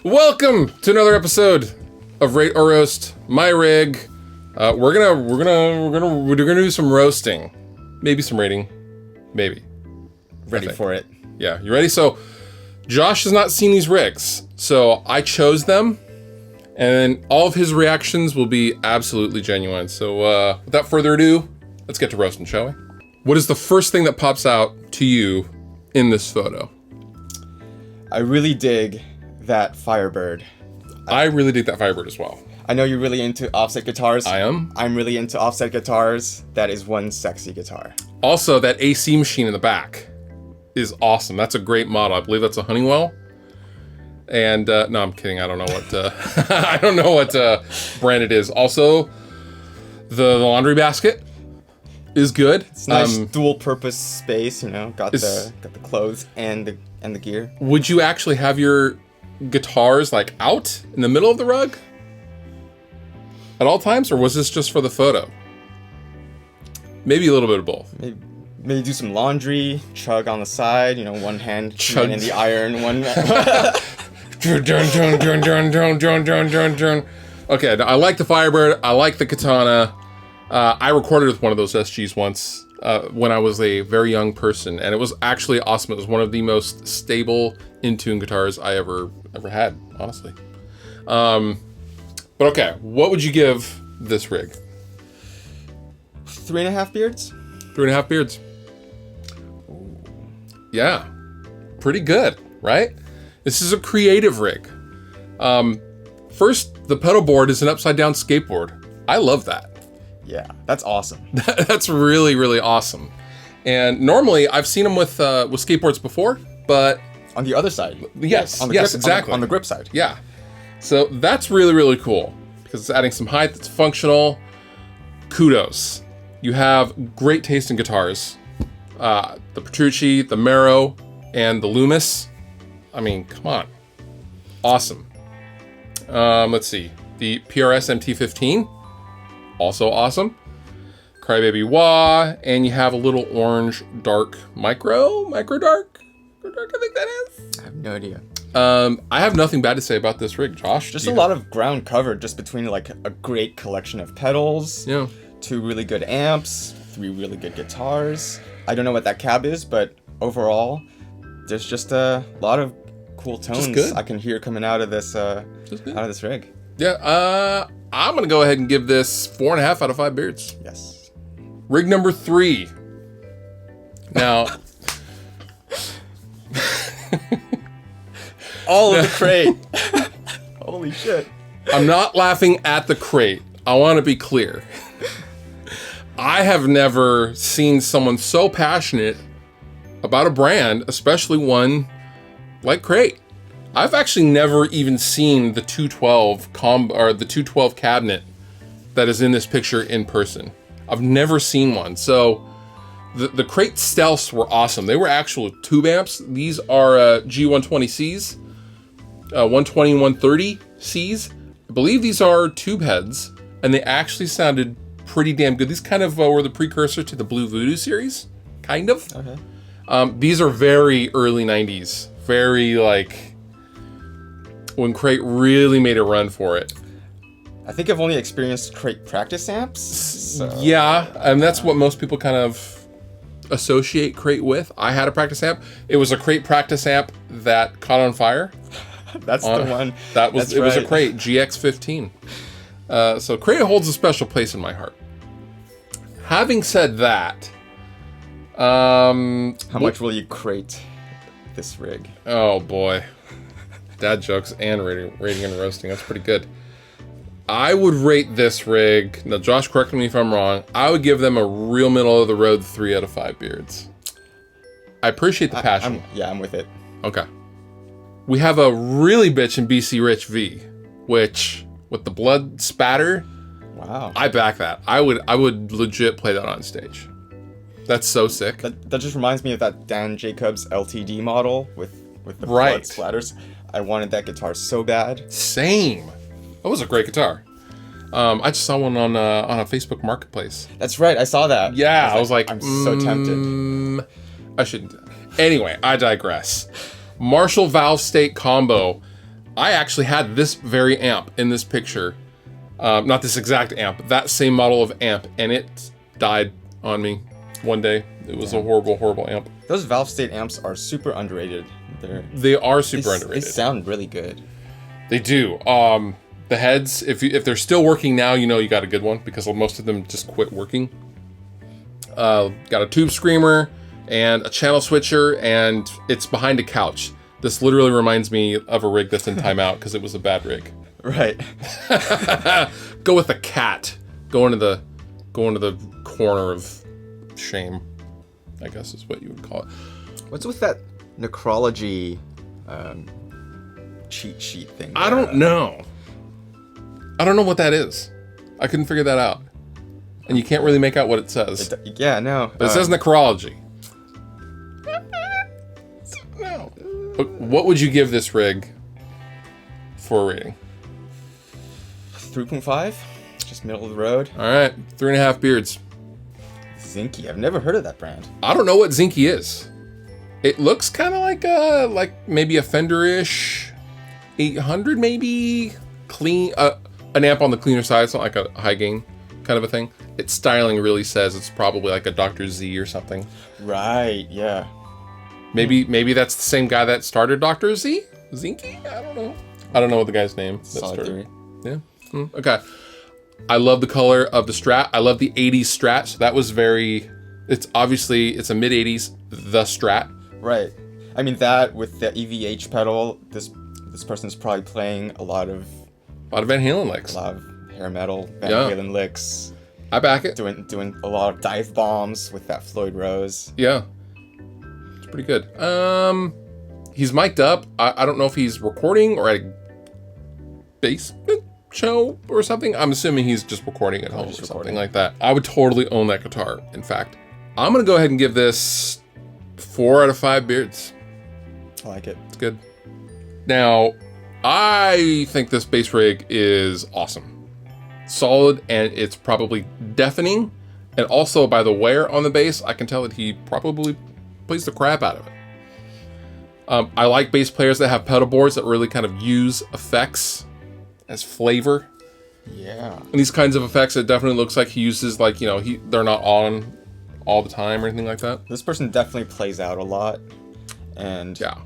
Welcome to another episode of Rate or Roast My Rig. We're gonna do some roasting, maybe some rating, maybe. Ready for it. Yeah, you ready? So, Josh has not seen these rigs, so I chose them, and all of his reactions will be absolutely genuine. So, without further ado, let's get to roasting, shall we? What is the first thing that pops out to you in this photo? I really dig that Firebird. I really dig that Firebird as well. I know you're really into offset guitars. I am. I'm really into offset guitars. That is one sexy guitar. Also, that AC machine in the back is awesome. That's a great model. I believe that's a Honeywell. And no, I'm kidding. I don't know what I don't know what brand it is. Also, the laundry basket is good. It's nice dual-purpose space. You know, got the clothes and the gear. Would you actually have your guitars like out in the middle of the rug at all times, or was this just for the photo? Maybe a little bit of both. Maybe do some laundry, chug on the side. You know, one hand chug in the iron, one. Okay, I like the Firebird. I like the Katana. I recorded with one of those SGs once when I was a very young person, and it was actually awesome. It was one of the most stable in-tune guitars I ever had, honestly. But okay, what would you give this rig? 3.5 beards? 3.5 beards. Yeah, pretty good, right? This is a creative rig. First, the pedal board is an upside-down skateboard. I love that. Yeah, that's awesome. That's really, really awesome. And normally, I've seen them with skateboards before, but on the other side. Yes, on the yes, grip, exactly. On the grip side. Yeah. So that's really, really cool because it's adding some height that's functional. Kudos. You have great taste in guitars. The Petrucci, the Mero, and the Loomis. I mean, come on. Awesome. Let's see. The PRS MT15. Also awesome. Crybaby Wah. And you have a little orange dark micro dark, I think that is. I have no idea. I have nothing bad to say about this rig, Josh. Just a lot of ground covered just between like a great collection of pedals, yeah, 2 really good amps, 3 really good guitars. I don't know what that cab is, but overall, there's just a lot of cool tones I can hear coming out of this rig. Yeah, I'm gonna go ahead and give this 4.5 out of 5 beards. Yes. Rig number 3. Now, all of the crate. Holy shit. I'm not laughing at the crate. I want to be clear. I have never seen someone so passionate about a brand, especially one like Crate. I've actually never even seen the 212 the 212 cabinet that is in this picture in person. I've never seen one. So the Crate Stealths were awesome. They were actual tube amps. These are G120Cs, 120, 130Cs. I believe these are tube heads, and they actually sounded pretty damn good. These kind of were the precursor to the Blue Voodoo series, kind of. Okay. These are very early 90s. Very like when Crate really made a run for it. I think I've only experienced Crate practice amps. So. Yeah, and that's what most people kind of associate Crate with. I had a practice amp. It was a Crate practice amp that caught on fire. That's the one. That was it. Was a Crate GX15. So Crate holds a special place in my heart. Having said that, how much will you crate this rig? Oh boy, dad jokes and rating and roasting. That's pretty good. I would rate this rig. Now, Josh, correct me if I'm wrong. I would give them a real middle of the road 3 out of 5 beards. I appreciate the passion. I'm with it. Okay. We have a really bitchin' BC Rich V, which with the blood spatter. Wow. I back that. I would legit play that on stage. That's so sick. That just reminds me of that Dan Jacobs LTD model with the blood splatters. I wanted that guitar so bad. Same. That was a great guitar. I just saw one on a Facebook Marketplace. That's right. I saw that. Yeah, I was like, I'm so tempted. I shouldn't. Anyway, I digress. Marshall Valve State combo. I actually had this very amp in this picture. Not this exact amp, that same model of amp, and it died on me one day. It was a horrible, horrible amp. Those valve state amps are super underrated. They are super underrated. They sound really good. They do. The heads, if they're still working now, you know you got a good one, because most of them just quit working. Got a tube screamer and a channel switcher, and it's behind a couch. This literally reminds me of a rig that's in timeout because it was a bad rig. Right. Go with a cat. Go into the corner of shame, I guess is what you would call it. What's with that necrology cheat sheet thing? I don't know. I don't know what that is. I couldn't figure that out. And you can't really make out what it says. Yeah, no. But it says necrology. No. What would you give this rig for a rating? 3.5? Just middle of the road. All right, 3.5 beards. Zinky. I've never heard of that brand. I don't know what Zinky is. It looks kind of like maybe a Fender-ish 800, maybe clean. An amp on the cleaner side. It's not like a high gain kind of a thing. Its styling really says it's probably like a Dr. Z or something. Right. Yeah. Maybe that's the same guy that started Dr. Z? Zinky? I don't know. I don't know what the guy's name that Solid started. theory. Yeah. Okay. I love the color of the Strat. I love the 80s Strat. So that was it's a mid 80s, the Strat. Right. I mean, that with the EVH pedal, this person's probably playing a lot of Van Halen licks. A lot of hair metal, Van Halen licks. I back it. Doing a lot of dive bombs with that Floyd Rose. Yeah. It's pretty good. He's mic'd up. I don't know if he's recording or at a basement show or something. I'm assuming he's just recording at home or something like that. I would totally own that guitar, in fact. I'm going to go ahead and give this 4 out of 5 beards. I like it. It's good. Now, I think this bass rig is awesome. Solid, and it's probably deafening. And also, by the wear on the bass, I can tell that he probably plays the crap out of it. I like bass players that have pedal boards that really kind of use effects as flavor. Yeah. And these kinds of effects, it definitely looks like he uses, like, you know, they're not on all the time or anything like that. This person definitely plays out a lot, and yeah,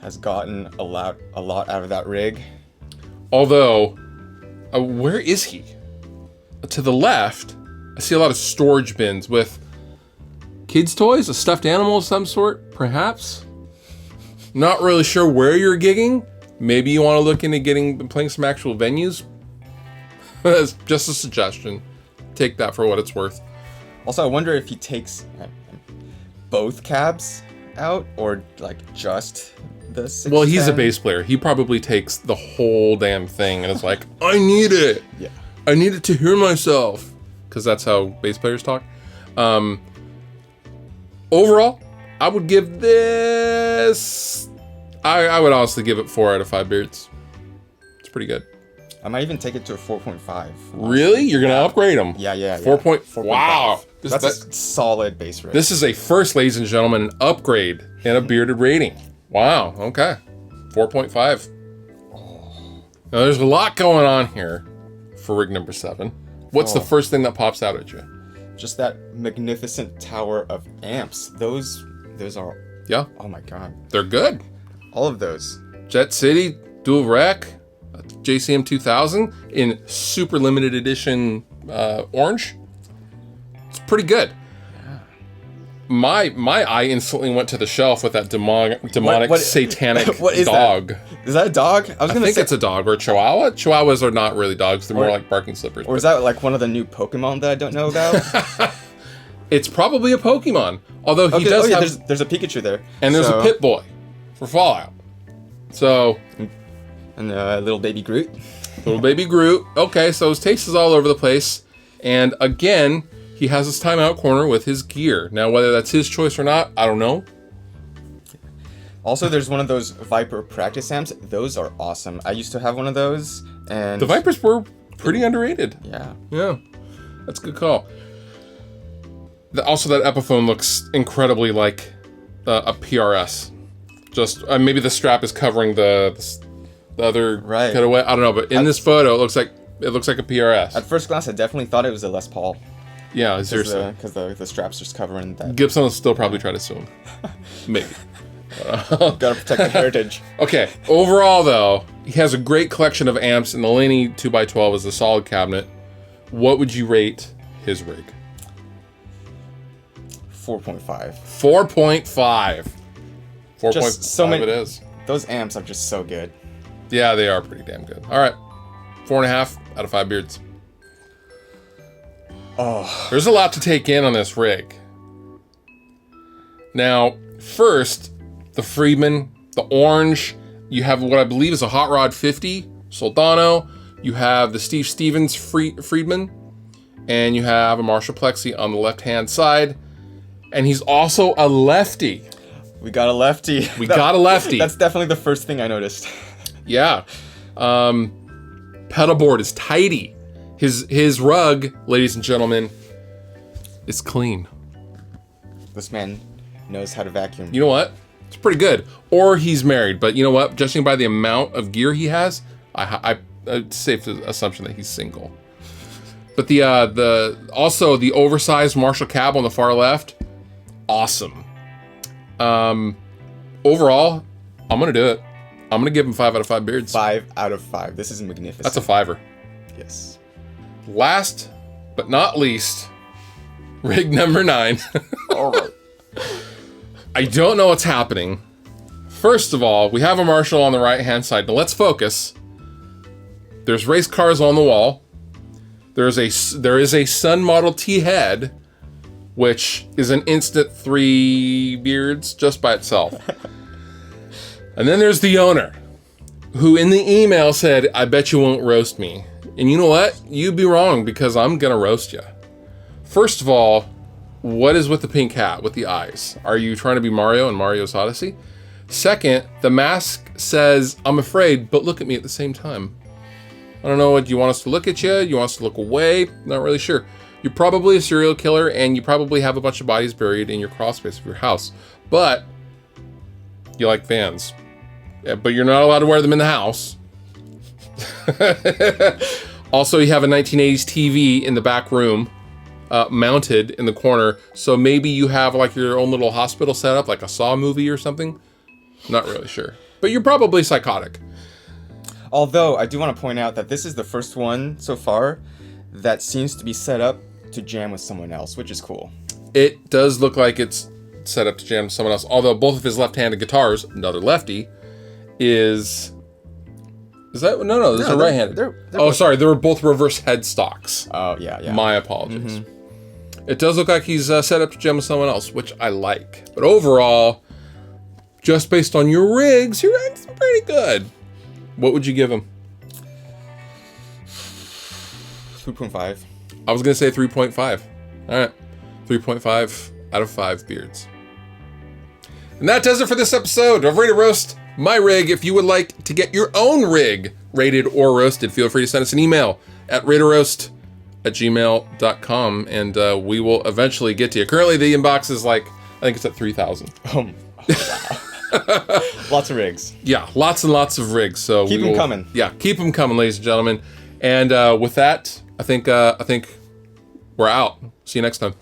has gotten a lot out of that rig. Although, where is he? To the left, I see a lot of storage bins with kids' toys, a stuffed animal of some sort, perhaps. Not really sure where you're gigging. Maybe you want to look into playing some actual venues. That's just a suggestion. Take that for what it's worth. Also, I wonder if he takes both cabs out, or like just the 610. Well, he's a bass player. He probably takes the whole damn thing and is like, I need it. Yeah. I need it to hear myself. Because that's how bass players talk. Overall, I would give this... I would honestly give it 4 out of 5 beards. It's pretty good. I might even take it to a 4.5. Really? You're going to upgrade them? Yeah. 4.5. Wow. That's a solid bass rig. This is a first, ladies and gentlemen, an upgrade in a bearded rating. Wow. Okay. 4.5. Now, there's a lot going on here for rig number 7. What's the first thing that pops out at you? Just that magnificent tower of amps. Those are... Yeah. Oh my god. They're good. All of those. Jet City, Dual Rec, JCM 2000 in super limited edition orange. It's pretty good. Yeah. My eye instantly went to the shelf with that demonic satanic what is dog. That? Is that a dog? I think it's a dog or a chihuahua. Chihuahuas are not really dogs. They're more like barking slippers. Or is that like one of the new Pokemon that I don't know about? It's probably a Pokemon. Although he does have... There's a Pikachu there. And there's a Pit-Boy for Fallout. So... And little baby Groot. Little baby Groot. Okay, so his taste is all over the place. And again, he has his timeout corner with his gear. Now, whether that's his choice or not, I don't know. Also, there's one of those Viper practice amps. Those are awesome. I used to have one of those, and... The Vipers were pretty underrated. Yeah. Yeah. That's a good call. Also, that Epiphone looks incredibly like a PRS. Just maybe the strap is covering the the other cutaway. I don't know, but in this photo, it looks like a PRS. At first glance, I definitely thought it was a Les Paul. Yeah, seriously. Because the strap's just covering that. Gibson will still probably try to sue him. Maybe. Gotta protect the heritage. Okay, overall though, he has a great collection of amps, and the Laney 2x12 is a solid cabinet. What would you rate his rig? 4.5. 4.5. 4.5 it is. Those amps are just so good. Yeah, they are pretty damn good. All right, 4.5 out of 5 beards. Oh, there's a lot to take in on this rig. Now, first, the Friedman, the orange. You have what I believe is a Hot Rod 50 Soldano. You have the Steve Stevens Friedman, and you have a Marshall Plexi on the left-hand side. And he's also a lefty. We got a lefty. Got a lefty. That's definitely the first thing I noticed. Yeah. Pedal board is tidy. His rug, ladies and gentlemen, is clean. This man knows how to vacuum. You know what? It's pretty good. Or he's married, but you know what? Judging by the amount of gear he has, it's safe assumption that he's single. But also the oversized Marshall cab on the far left, awesome. Overall, I'm gonna do it. I'm gonna give him 5 out of 5 beards. 5 out of 5. This is magnificent. That's a 5er. Yes. Last but not least, rig number 9. All right. I don't know what's happening. First of all, we have a Marshall on the right-hand side. Now let's focus. There's race cars on the wall. There is a Sun Model T head, which is an instant 3 beards just by itself. And then there's the owner, who in the email said, "I bet you won't roast me." And you know what? You'd be wrong, because I'm gonna roast you. First of all, what is with the pink hat with the eyes? Are you trying to be Mario in Mario's Odyssey? Second, the mask says, "I'm afraid, but look at me" at the same time. I don't know, do you want us to look at you? You want us to look away? Not really sure. You're probably a serial killer, and you probably have a bunch of bodies buried in your crawl space of your house. But you like Vans. Yeah, but you're not allowed to wear them in the house. Also, you have a 1980s TV in the back room, mounted in the corner. So maybe you have like your own little hospital setup, like a Saw movie or something. Not really sure. But you're probably psychotic. Although, I do want to point out that this is the first one so far that seems to be set up to jam with someone else, which is cool. It does look like it's set up to jam with someone else. Although both of his left-handed guitars, another lefty, is that? No, these are right-handed. Sorry, they were both reverse headstocks. Oh, yeah. My apologies. Mm-hmm. It does look like he's set up to jam with someone else, which I like. But overall, just based on your rigs pretty good. What would you give him? 3.5. I was going to say 3.5. All right. 3.5 out of 5 beards. And that does it for this episode of Rate or Roast My Rig. If you would like to get your own rig rated or roasted, feel free to send us an email at rateorroast@gmail.com, and we will eventually get to you. Currently, the inbox is I think it's at 3,000. Wow. Lots of rigs. Yeah, lots and lots of rigs. So keep them coming. Yeah, keep them coming, ladies and gentlemen. And with that, I think we're out. See you next time.